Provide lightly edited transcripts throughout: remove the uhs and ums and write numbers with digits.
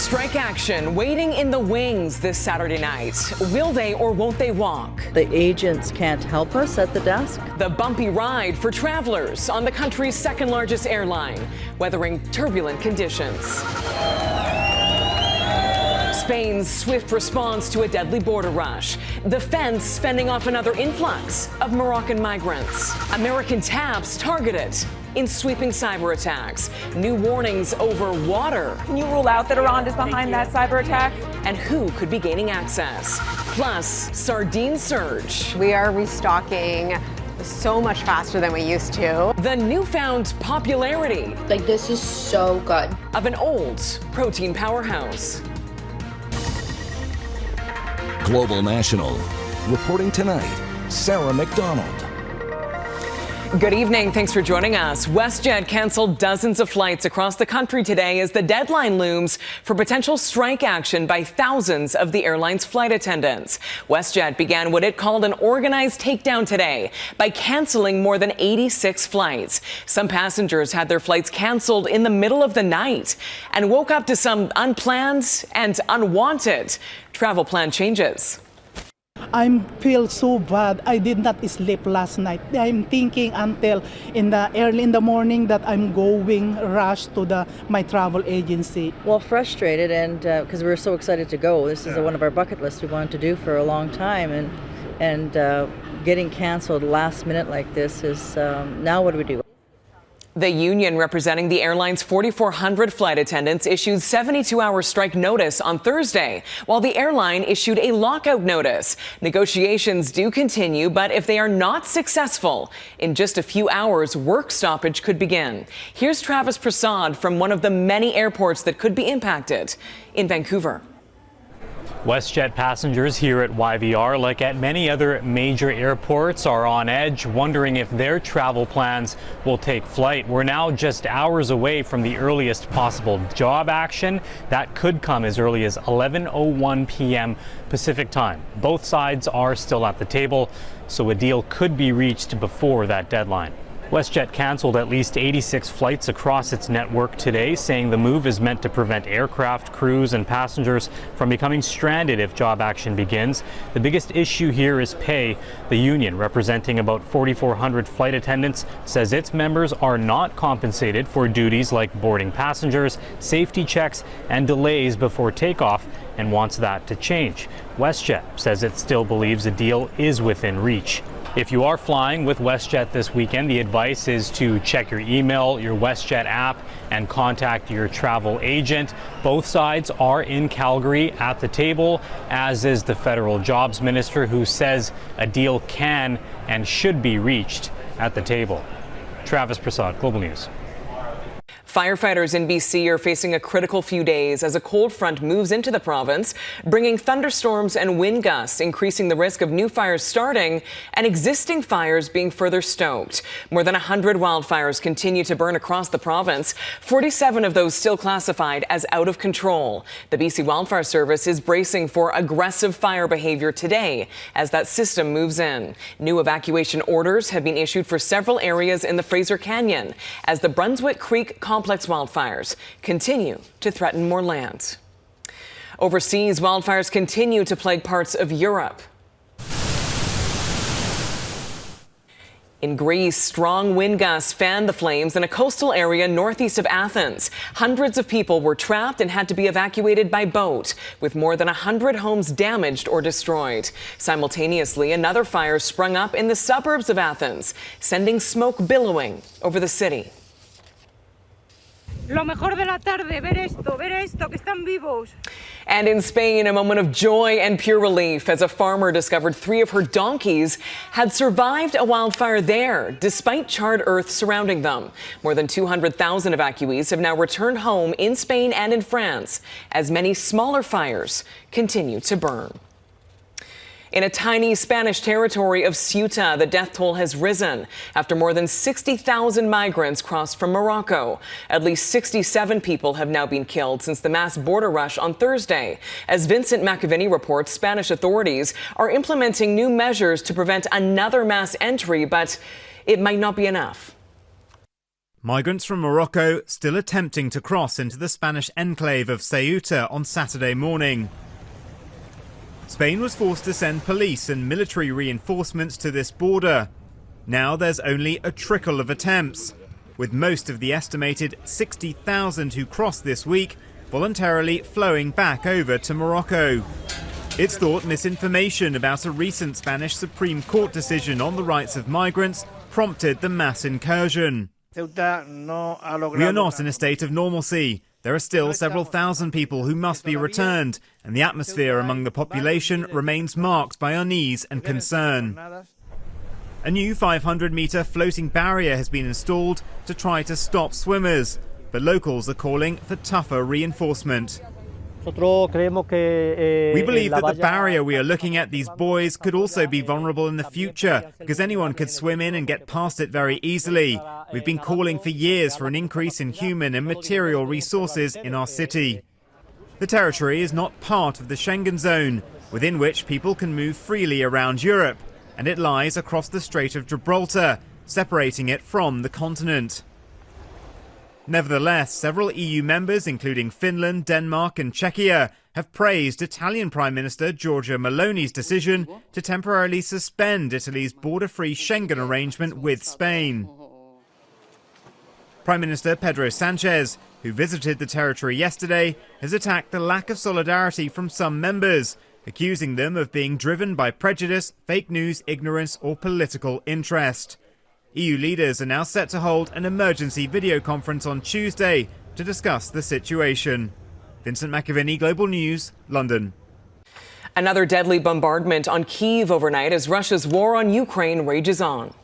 Strike action waiting in the wings this Saturday night. Will they or won't they walk? The agents can't help us at the desk. The bumpy ride for travelers on the country's second largest airline, weathering turbulent conditions. Spain's swift response to a deadly border rush. The fence fending off another influx of Moroccan migrants. American taps targeted in sweeping cyber attacks. New warnings over water. Can you rule out that Iran is behind that cyber attack? And who could be gaining access? Plus, Sardine surge. We are restocking so much faster than we used to. The newfound popularity. Like, this is so good. Of an old protein powerhouse. Global National. Reporting tonight, Sarah McDonald. Good evening. Thanks for joining us. WestJet canceled dozens of flights across the country today as the deadline looms for potential strike action by thousands of the airline's flight attendants. WestJet began what it called an organized takedown today by canceling more than 86 flights. Some passengers had their flights canceled in the middle of the night and woke up to some unplanned and unwanted travel plan changes. I feel so bad. I did not sleep last night. I'm thinking until early in the morning that I'm going rush to my travel agency. Well, frustrated, and because we were so excited to go. This is one of our bucket lists we wanted to do for a long time, and getting canceled last minute like this is now what do we do? The union representing the airline's 4,400 flight attendants issued 72-hour strike notice on Thursday, while the airline issued a lockout notice. Negotiations do continue, but if they are not successful, in just a few hours, work stoppage could begin. Here's Travis Prasad from one of the many airports that could be impacted in Vancouver. WestJet passengers here at YVR, like at many other major airports, are on edge, wondering if their travel plans will take flight. We're now just hours away from the earliest possible job action. That could come as early as 11:01 p.m. Pacific time. Both sides are still at the table, so a deal could be reached before that deadline. WestJet canceled at least 86 flights across its network today, saying the move is meant to prevent aircraft, crews, and passengers from becoming stranded if job action begins. The biggest issue here is pay. The union, representing about 4,400 flight attendants, says its members are not compensated for duties like boarding passengers, safety checks, and delays before takeoff, and wants that to change. WestJet says it still believes a deal is within reach. If you are flying with WestJet this weekend, the advice is to check your email, your WestJet app, and contact your travel agent. Both sides are in Calgary at the table, as is the federal jobs minister, who says a deal can and should be reached at the table. Travis Prasad, Global News. Firefighters in BC are facing a critical few days as a cold front moves into the province, bringing thunderstorms and wind gusts, increasing the risk of new fires starting and existing fires being further stoked. More than 100 wildfires continue to burn across the province, 47 of those still classified as out of control. The BC Wildfire Service is bracing for aggressive fire behavior today as that system moves in. New evacuation orders have been issued for several areas in the Fraser Canyon as the Brunswick Creek complex wildfires continue to threaten more land. Overseas, wildfires continue to plague parts of Europe. In Greece, strong wind gusts fanned the flames in a coastal area northeast of Athens. Hundreds of people were trapped and had to be evacuated by boat, with more than 100 homes damaged or destroyed. Simultaneously, another fire sprung up in the suburbs of Athens, sending smoke billowing over the city. Lo mejor de la tarde, ver esto, que están vivos. And in Spain, a moment of joy and pure relief as a farmer discovered 3 of her donkeys had survived a wildfire there, despite charred earth surrounding them. More than 200,000 evacuees have now returned home in Spain and in France, as many smaller fires continue to burn. In a tiny Spanish territory of Ceuta, the death toll has risen after more than 60,000 migrants crossed from Morocco. At least 67 people have now been killed since the mass border rush on Thursday. As Vincent McAviney reports, Spanish authorities are implementing new measures to prevent another mass entry, but it might not be enough. Migrants from Morocco still attempting to cross into the Spanish enclave of Ceuta on Saturday morning. Spain was forced to send police and military reinforcements to this border. Now there's only a trickle of attempts, with most of the estimated 60,000 who crossed this week voluntarily flowing back over to Morocco. It's thought misinformation about a recent Spanish Supreme Court decision on the rights of migrants prompted the mass incursion. We are not in a state of normalcy. There are still several thousand people who must be returned, and the atmosphere among the population remains marked by unease and concern. A new 500-metre floating barrier has been installed to try to stop swimmers, but locals are calling for tougher reinforcement. We believe that the barrier we are looking at, these buoys, could also be vulnerable in the future, because anyone could swim in and get past it very easily. We've been calling for years for an increase in human and material resources in our city. The territory is not part of the Schengen zone, within which people can move freely around Europe, and it lies across the Strait of Gibraltar, separating it from the continent. Nevertheless, several EU members, including Finland, Denmark and Czechia, have praised Italian Prime Minister Giorgia Meloni's decision to temporarily suspend Italy's border-free Schengen arrangement with Spain. Prime Minister Pedro Sanchez, who visited the territory yesterday, has attacked the lack of solidarity from some members, accusing them of being driven by prejudice, fake news, ignorance or political interest. EU leaders are now set to hold an emergency video conference on Tuesday to discuss the situation. Vincent McAviney, Global News, London. Another deadly bombardment on Kyiv overnight as Russia's war on Ukraine rages on.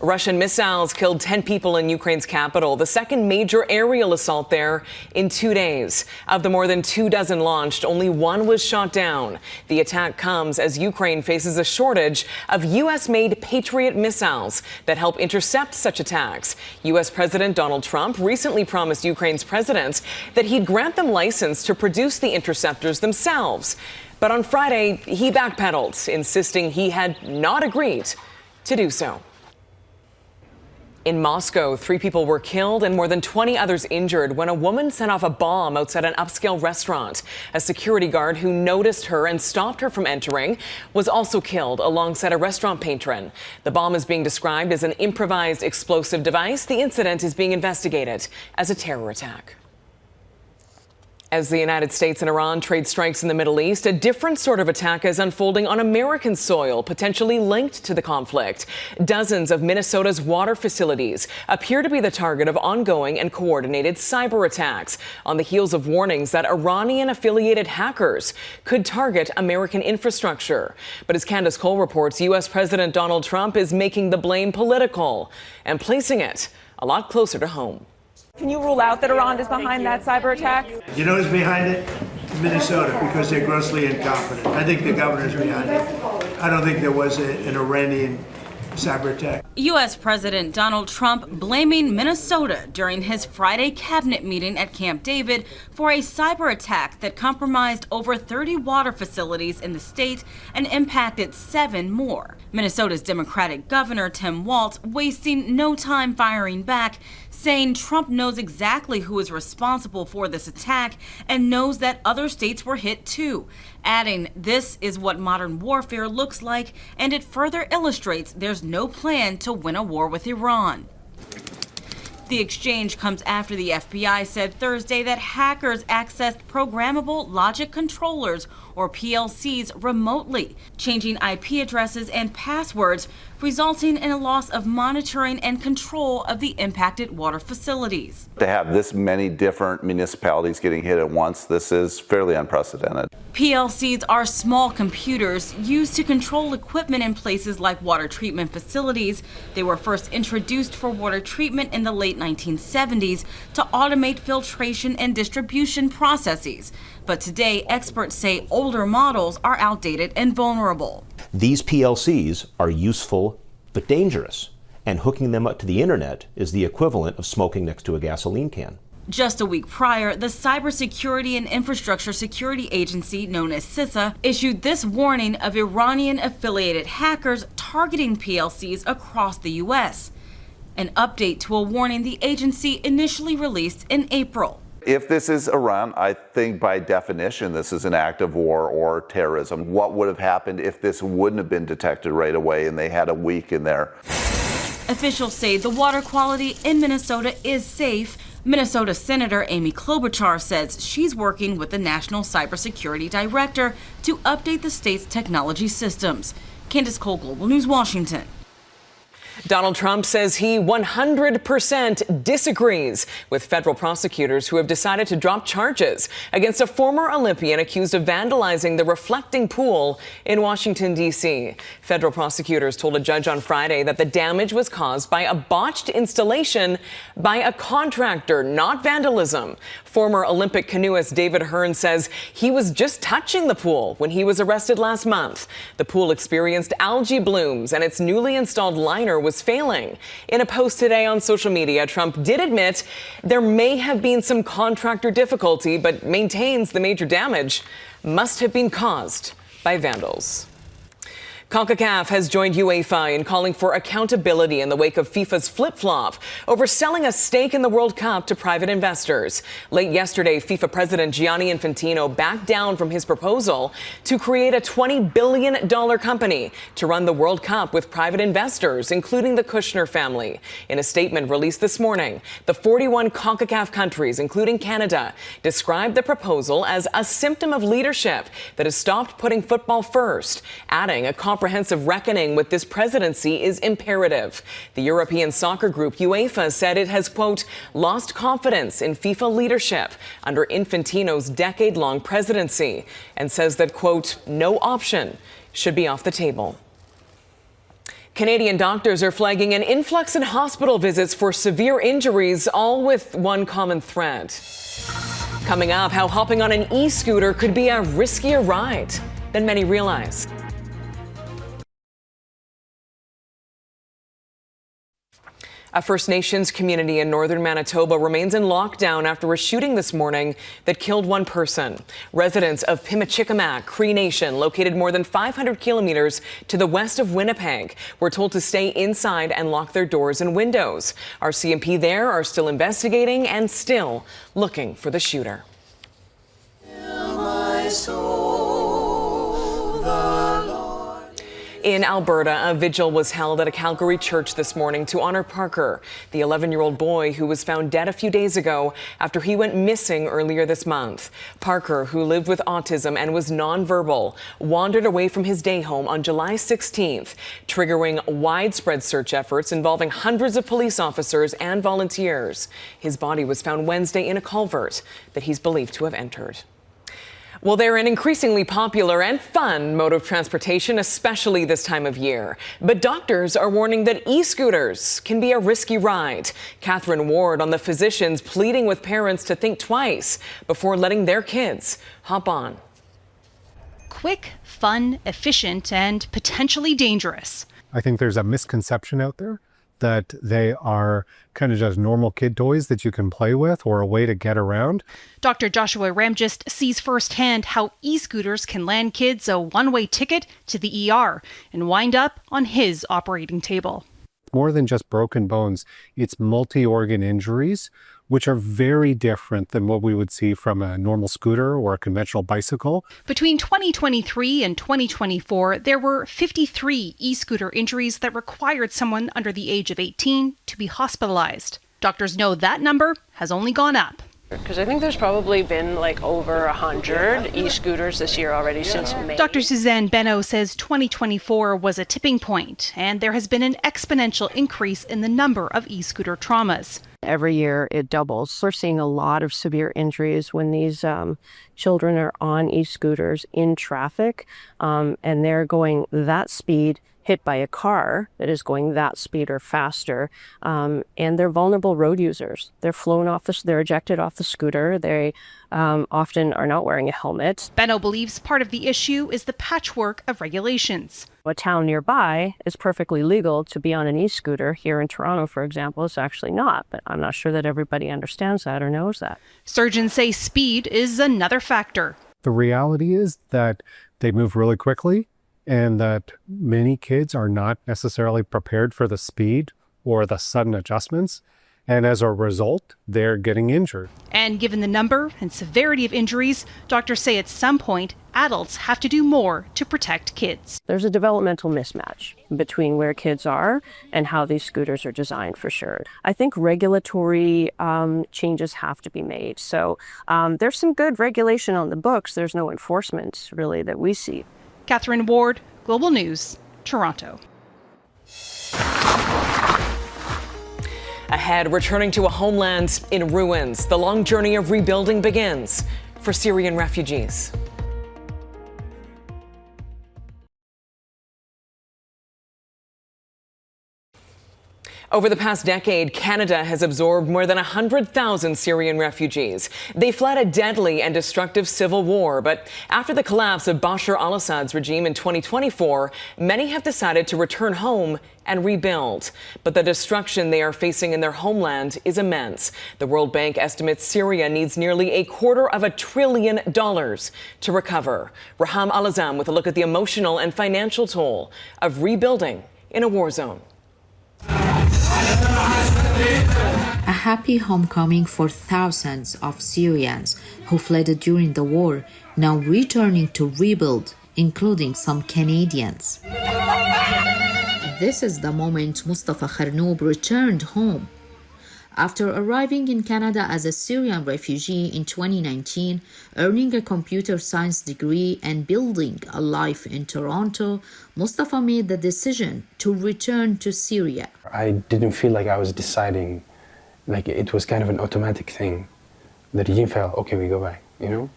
Russian missiles killed 10 people in Ukraine's capital, the second major aerial assault there in 2 days. Of the more than 24 launched, only one was shot down. The attack comes as Ukraine faces a shortage of U.S.-made Patriot missiles that help intercept such attacks. U.S. President Donald Trump recently promised Ukraine's president that he'd grant them license to produce the interceptors themselves. But on Friday, he backpedaled, insisting he had not agreed to do so. In Moscow, 3 people were killed and more than 20 others injured when a woman set off a bomb outside an upscale restaurant. A security guard who noticed her and stopped her from entering was also killed alongside a restaurant patron. The bomb is being described as an improvised explosive device. The incident is being investigated as a terror attack. As the United States and Iran trade strikes in the Middle East, a different sort of attack is unfolding on American soil, potentially linked to the conflict. Dozens of Minnesota's water facilities appear to be the target of ongoing and coordinated cyber attacks on the heels of warnings that Iranian-affiliated hackers could target American infrastructure. But as Candace Cole reports, U.S. President Donald Trump is making the blame political and placing it a lot closer to home. Can you rule out that Iran is behind that cyber attack? You know who's behind it? Minnesota, because they're grossly incompetent. I think the governor's behind it. I don't think there was an Iranian cyber attack. U.S. President Donald Trump blaming Minnesota during his Friday cabinet meeting at Camp David for a cyber attack that compromised over 30 water facilities in the state and impacted 7 more. Minnesota's Democratic Governor Tim Walz wasting no time firing back, saying Trump knows exactly who is responsible for this attack and knows that other states were hit too, adding, "This is what modern warfare looks like, and it further illustrates there's no plan to win a war with Iran." The exchange comes after the FBI said Thursday that hackers accessed programmable logic controllers, or PLCs, remotely, changing IP addresses and passwords, resulting in a loss of monitoring and control of the impacted water facilities. To have this many different municipalities getting hit at once, this is fairly unprecedented. PLCs are small computers used to control equipment in places like water treatment facilities. They were first introduced for water treatment in the late 1970s to automate filtration and distribution processes. But today, experts say older models are outdated and vulnerable. These PLCs are useful but dangerous, and hooking them up to the internet is the equivalent of smoking next to a gasoline can. Just a week prior, the Cybersecurity and Infrastructure Security Agency, known as CISA, issued this warning of Iranian-affiliated hackers targeting PLCs across the U.S., an update to a warning the agency initially released in April. If this is Iran, I think by definition this is an act of war or terrorism. What would have happened if this wouldn't have been detected right away and they had a week in there? Officials say the water quality in Minnesota is safe. Minnesota Senator Amy Klobuchar says she's working with the National Cybersecurity Director to update the state's technology systems. Candace Cole, Global News, Washington. Donald Trump says he 100% disagrees with federal prosecutors who have decided to drop charges against a former Olympian accused of vandalizing the reflecting pool in Washington, D.C. Federal prosecutors told a judge on Friday that the damage was caused by a botched installation by a contractor, not vandalism. Former Olympic canoeist David Hearn says he was just touching the pool when he was arrested last month. The pool experienced algae blooms and its newly installed liner was failing. In a post today on social media, Trump did admit there may have been some contractor difficulty, but maintains the major damage must have been caused by vandals. CONCACAF has joined UEFA in calling for accountability in the wake of FIFA's flip-flop over selling a stake in the World Cup to private investors. Late yesterday, FIFA President Gianni Infantino backed down from his proposal to create a $20 billion company to run the World Cup with private investors, including the Kushner family. In a statement released this morning, the 41 CONCACAF countries, including Canada, described the proposal as a symptom of leadership that has stopped putting football first, adding a comprehensive reckoning with this presidency is imperative. The European soccer group UEFA said it has, quote, lost confidence in FIFA leadership under Infantino's decade-long presidency, and says that, quote, no option should be off the table. Canadian doctors are flagging an influx in hospital visits for severe injuries, all with one common thread. Coming up, how hopping on an e-scooter could be a riskier ride than many realize. A First Nations community in northern Manitoba remains in lockdown after a shooting this morning that killed one person. Residents of Pimachikamak, Cree Nation, located more than 500 kilometers to the west of Winnipeg, were told to stay inside and lock their doors and windows. Our CMP there are still investigating and still looking for the shooter. In Alberta, a vigil was held at a Calgary church this morning to honor Parker, the 11-year-old boy who was found dead a few days ago after he went missing earlier this month. Parker, who lived with autism and was nonverbal, wandered away from his day home on July 16th, triggering widespread search efforts involving hundreds of police officers and volunteers. His body was found Wednesday in a culvert that he's believed to have entered. Well, they're an increasingly popular and fun mode of transportation, especially this time of year. But doctors are warning that e-scooters can be a risky ride. Catherine Ward on the physicians pleading with parents to think twice before letting their kids hop on. Quick, fun, efficient, and potentially dangerous. I think there's a misconception out there that they are kind of just normal kid toys that you can play with or a way to get around. Dr. Joshua Ramgist sees firsthand how e-scooters can land kids a one-way ticket to the ER and wind up on his operating table. More than just broken bones, it's multi-organ injuries, which are very different than what we would see from a normal scooter or a conventional bicycle. Between 2023 and 2024, there were 53 e-scooter injuries that required someone under the age of 18 to be hospitalized. Doctors know that number has only gone up. Because I think there's probably been like over 100 e-scooters this year already since May. Dr. Suzanne Benno says 2024 was a tipping point, and there has been an exponential increase in the number of e-scooter traumas. Every year it doubles. We're seeing a lot of severe injuries when these children are on e-scooters in traffic, and they're going that speed hit by a car that is going that speed or faster, and they're vulnerable road users. They're they're ejected off the scooter. They often are not wearing a helmet. Benno believes part of the issue is the patchwork of regulations. A town nearby is perfectly legal to be on an e-scooter. Here in Toronto, for example, it's actually not, but I'm not sure that everybody understands that or knows that. Surgeons say speed is another factor. The reality is that they move really quickly, and that many kids are not necessarily prepared for the speed or the sudden adjustments. And as a result, they're getting injured. And given the number and severity of injuries, doctors say at some point, adults have to do more to protect kids. There's a developmental mismatch between where kids are and how these scooters are designed, for sure. I think regulatory changes have to be made. So there's some good regulation on the books. There's no enforcement, really, that we see. Catherine Ward, Global News, Toronto. Ahead, returning to a homeland in ruins, the long journey of rebuilding begins for Syrian refugees. Over the past decade, Canada has absorbed more than 100,000 Syrian refugees. They fled a deadly and destructive civil war, but after the collapse of Bashar al-Assad's regime in 2024, many have decided to return home and rebuild. But the destruction they are facing in their homeland is immense. The World Bank estimates Syria needs nearly $250 billion to recover. Raham Al-Azam with a look at the emotional and financial toll of rebuilding in a war zone. A happy homecoming for thousands of Syrians who fled during the war, now returning to rebuild, including some Canadians. This is the moment Mustafa Kharnoub returned home. After arriving in Canada as a Syrian refugee in 2019, earning a computer science degree and building a life in Toronto, Mustafa made the decision to return to Syria. I didn't feel like I was deciding, like it was kind of an automatic thing. The regime felt, okay, we go back, you know,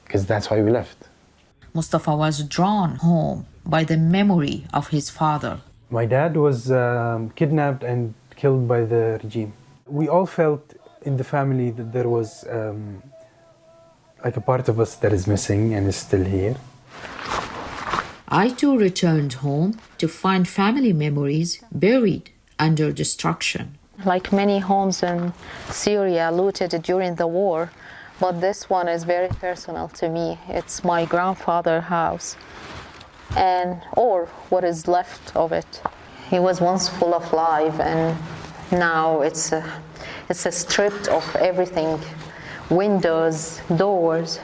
because that's why we left. Mustafa was drawn home by the memory of his father. My dad was kidnapped and killed by the regime. We all felt in the family that there was like a part of us that is missing and is still here. I too returned home to find family memories buried under destruction. Like many homes in Syria looted during the war, but this one is very personal to me. It's my grandfather's house, or what is left of it. He was once full of life, and now it's stripped of everything: windows, doors,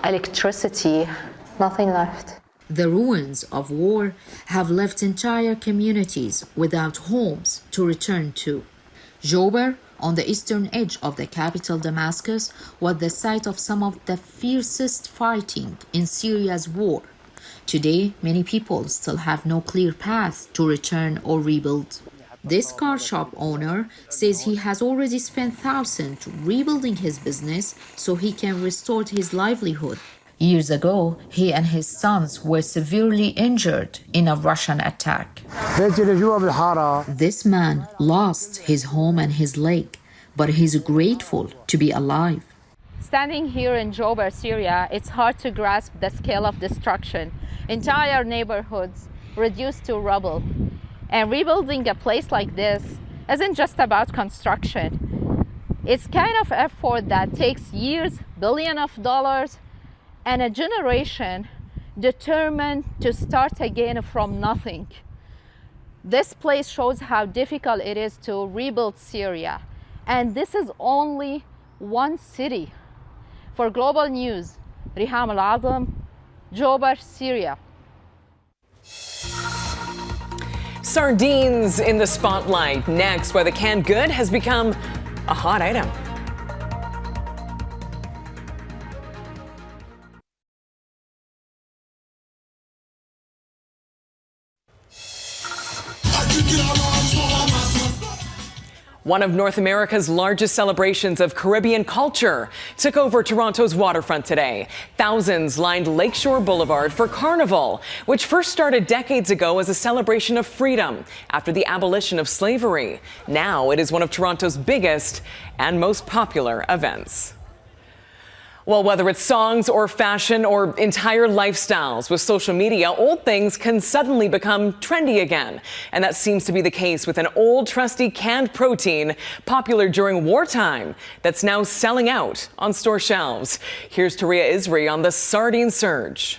electricity, nothing left. The ruins of war have left entire communities without homes to return to. Jober, on the eastern edge of the capital Damascus, was the site of some of the fiercest fighting in Syria's war. Today, many people still have no clear path to return or rebuild. This car shop owner says he has already spent thousands rebuilding his business so he can restore his livelihood. Years ago, he and his sons were severely injured in a Russian attack. This man lost his home and his leg, but he's grateful to be alive. Standing here in Jober, Syria, it's hard to grasp the scale of destruction. Entire neighborhoods reduced to rubble. And rebuilding a place like this isn't just about construction. It's kind of effort that takes years, billions of dollars, and a generation determined to start again from nothing. This place shows how difficult it is to rebuild Syria. And this is only one city. For Global News, Riham Al-Azam, Jober, Syria. Sardines in the spotlight. Next, why the canned good has become a hot item. One of North America's largest celebrations of Caribbean culture took over Toronto's waterfront today. Thousands lined Lakeshore Boulevard for Carnival, which first started decades ago as a celebration of freedom after the abolition of slavery. Now it is one of Toronto's biggest and most popular events. Well, whether it's songs or fashion or entire lifestyles, with social media, old things can suddenly become trendy again. And that seems to be the case with an old, trusty canned protein popular during wartime that's now selling out on store shelves. Here's Taria Isri on the sardine surge.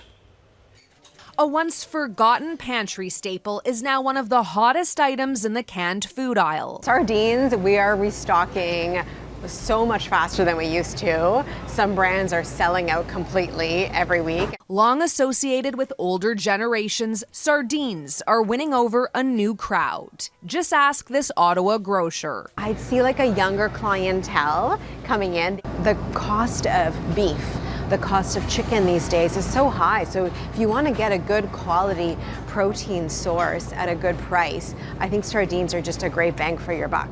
A once forgotten pantry staple is now one of the hottest items in the canned food aisle. Sardines, we are restocking so much faster than we used to. Some brands are selling out completely every week. Long associated with older generations, sardines are winning over a new crowd. Just ask this Ottawa grocer. I'd see like a younger clientele coming in. The cost of beef, the cost of chicken these days is so high. So if you want to get a good quality protein source at a good price, I think sardines are just a great bang for your buck.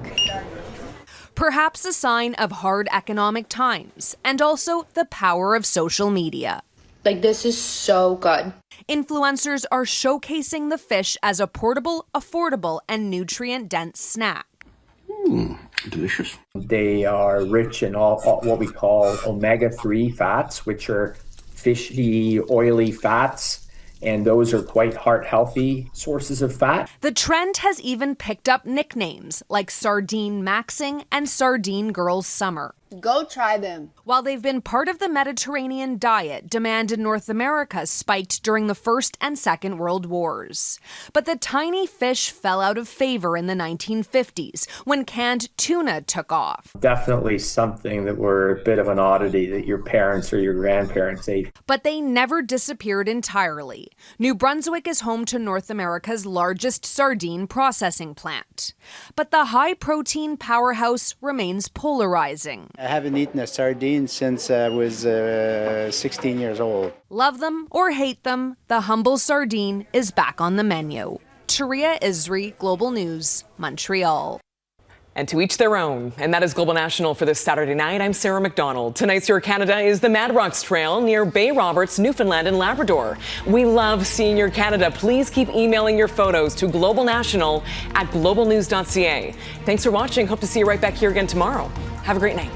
Perhaps a sign of hard economic times and also the power of social media. Like, this is so good. Influencers are showcasing the fish as a portable, affordable, and nutrient-dense snack. Delicious. They are rich in all what we call omega-3 fats, which are fishy, oily fats. And those are quite heart-healthy sources of fat. The trend has even picked up nicknames like Sardine Maxing and Sardine Girls Summer. Go try them. While they've been part of the Mediterranean diet, demand in North America spiked during the First and Second World Wars. But the tiny fish fell out of favor in the 1950s when canned tuna took off. Definitely something that were a bit of an oddity that your parents or your grandparents ate. But they never disappeared entirely. New Brunswick is home to North America's largest sardine processing plant. But the high-protein powerhouse remains polarizing. I haven't eaten a sardine since I was 16 years old. Love them or hate them, the humble sardine is back on the menu. Taria Isri, Global News, Montreal. And to each their own. And that is Global National for this Saturday night. I'm Sarah McDonald. Tonight's Your Canada is the Mad Rocks Trail near Bay Roberts, Newfoundland and Labrador. We love seeing your Canada. Please keep emailing your photos to globalnational@globalnews.ca. Thanks for watching. Hope to see you right back here again tomorrow. Have a great night.